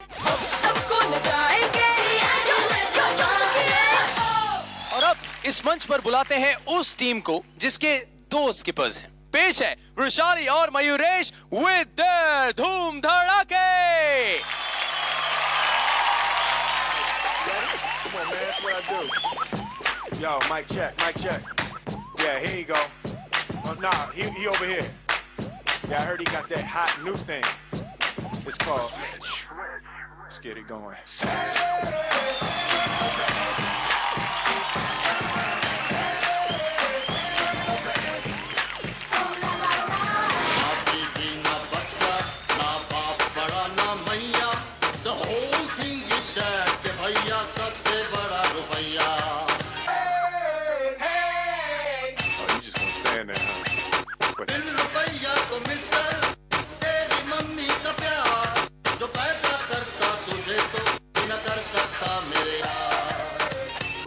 सबको नचाएंगे। और अब इस मंच पर बुलाते हैं उस टीम को जिसके 2 स्किपर्स हैं। पेश है वृशाली और मयूरेश विद देयर धूम धड़ाके। Come on, man, that's what I do. Yo, mic check. Yeah, here you go. Oh, nah, he over here. Yeah, I heard he got that hot new thing. It's called Switch. Let's get it going.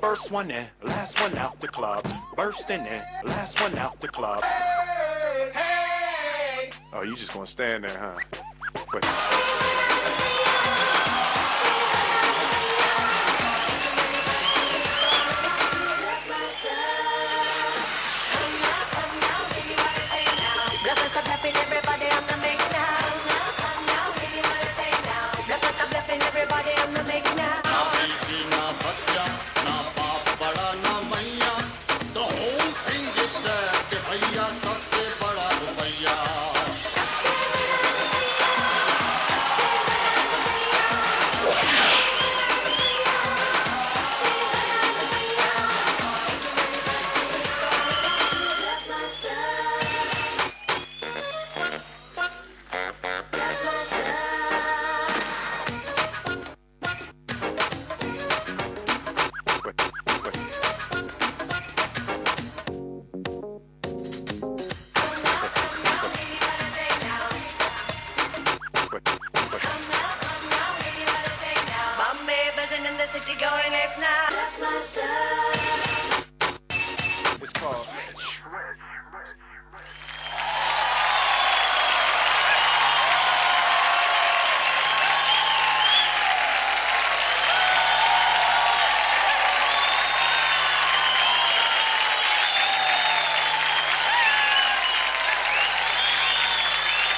First one in, last one out the club. Bursting in, last one out the club. Hey, hey. Oh, you just gonna stand there, huh? Wait.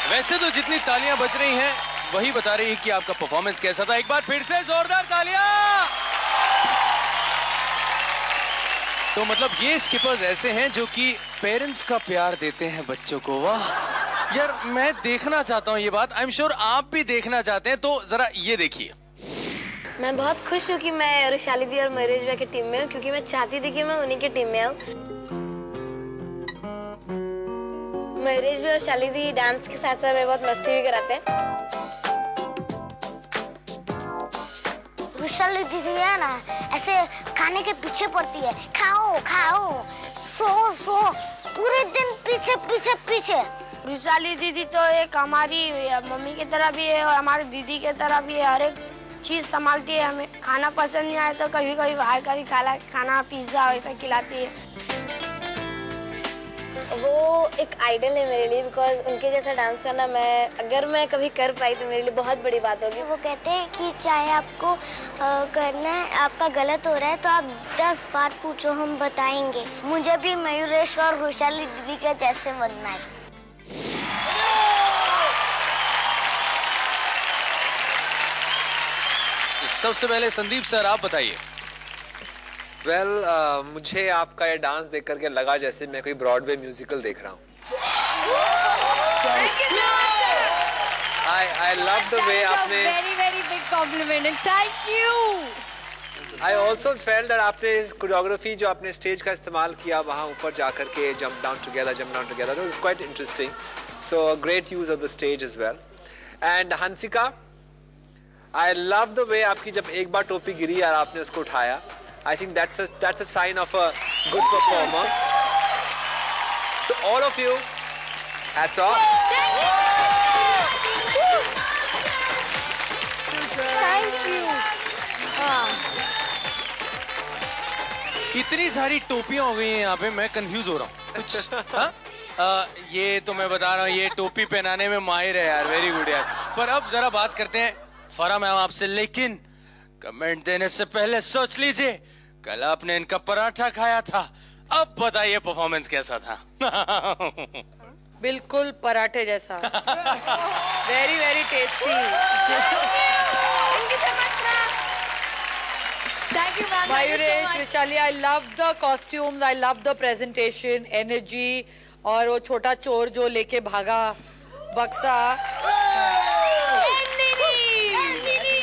वैसे तो जितनी तालियां बज रही हैं वही बता रही है कि आपका परफॉर्मेंस कैसा था। एक बार फिर से जोरदार तालियां। तो मतलब ये स्किपर्स ऐसे हैं जो कि पेरेंट्स का प्यार देते हैं बच्चों को। वाह यार, मैं देखना चाहता हूँ ये बात। आई एम श्योर आप भी देखना चाहते हैं, तो जरा ये देखिए। मैं बहुत खुश हूँ कि मैं वृशाली दी और मयूरेश भाई की टीम में हूँ, क्योंकि मैं चाहती थी कि मैं उन्हीं की टीम में आऊँ। मयूरेश भाई और शाली दी डांस के साथ साथ में बहुत मस्ती भी कराते हैं। वृशाली दीदी है ना, ऐसे खाने के पीछे पड़ती है, खाओ खाओ, सो पूरे दिन पीछे। वृशाली दीदी तो एक हमारी मम्मी की तरह भी है और हमारी दीदी की तरह भी है। हर एक चीज संभालती है। हमें खाना पसंद नहीं आए तो कभी बाहर का भी खाना पिज्जा वैसा खिलाती है। वो एक आइडल है मेरे लिए, बिकॉज उनके जैसा डांस करना अगर मैं कभी कर पाई तो मेरे लिए बहुत बड़ी बात होगी। वो कहते हैं कि चाहे आपको करना है, आपका गलत हो रहा है तो आप 10 बार पूछो, हम बताएंगे। मुझे भी मयूरेश और वृशाली दीदी के जैसे बनना है। सबसे पहले संदीप सर आप बताइए। मुझे आपका ये डांस देख करके लगा जैसे मैं कोई ब्रॉडवे म्यूजिकल देख रहा हूँ। I love the way आपने very big compliment and thank you. I also felt that आपने कोरियोग्राफी जो आपने स्टेज का इस्तेमाल किया वहाँ ऊपर जाकर के jump down together, that was quite interesting. So a great use of the stage as well. And Hansika, I love the way आपकी जब एक बार टोपी गिरी और आपने उसको उठाया. I think that's a sign of a good performer. So all of you, hats off. Thank you. इतनी सारी टोपियां हो गई हैं यहाँ पे, मैं कंफ्यूज हो रहा हूँ कुछ। हाँ? ये तो मैं बता रहा हूँ, ये टोपी पहनाने में माहिर है यार, वेरी गुड यार। पर अब जरा बात करते हैं फरा मैम आपसे, लेकिन कमेंट देने से पहले सोच लीजिए, कल आपने इनका पराठा खाया था, अब बताइए परफॉर्मेंस कैसा था? बिल्कुल पराठे जैसा. Very very tasty. Thank you, ma'am. Mayuresh, Vishali, I love the costumes, I love the presentation, energy, और वो छोटा चोर जो लेके भागा बक्सा.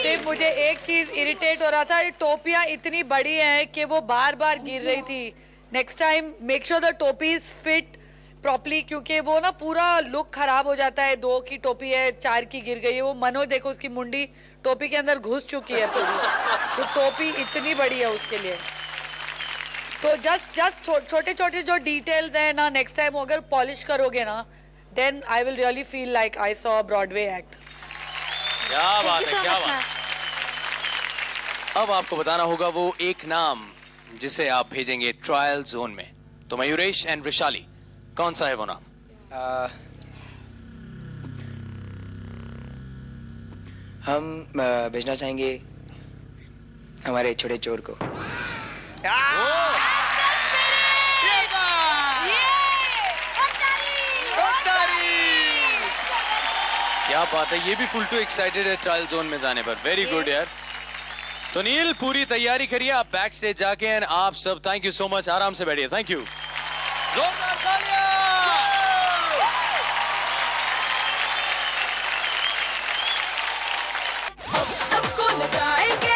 सिर्फ मुझे एक चीज इरिटेट हो रहा था, ये टोपियां इतनी बड़ी हैं कि वो बार बार गिर रही थी. Next time make sure the टोपी इज फिट प्रॉपरली, क्योंकि वो ना पूरा लुक खराब हो जाता है. 2 की टोपी है, 4 की गिर गई है. वो मनोज देखो, उसकी मुंडी टोपी के अंदर घुस चुकी है पूरी. तो टोपी इतनी बड़ी है उसके लिए. तो जस्ट छोटे छोटे जो डिटेल्स हैं ना, नेक्स्ट टाइम अगर पॉलिश करोगे ना, then I will really feel like I saw a Broadway act. क्या बात है, क्या बात. अब आपको बताना होगा वो एक नाम जिसे आप भेजेंगे ट्रायल जोन में. तो मयूरेश एंड वृशाली, कौन सा है वो नाम? हम भेजना चाहेंगे हमारे छोटे चोर को. क्या बात है, ये भी फुल टू एक्साइटेड है ट्रायल जोन में जाने पर. वेरी गुड यार. तो नील, पूरी तैयारी करिए आप बैक स्टेज जाके. एंड आप सब थैंक यू सो मच, आराम से बैठिए. Thank you. जोरदार तालियां. सबको नचाएंगे.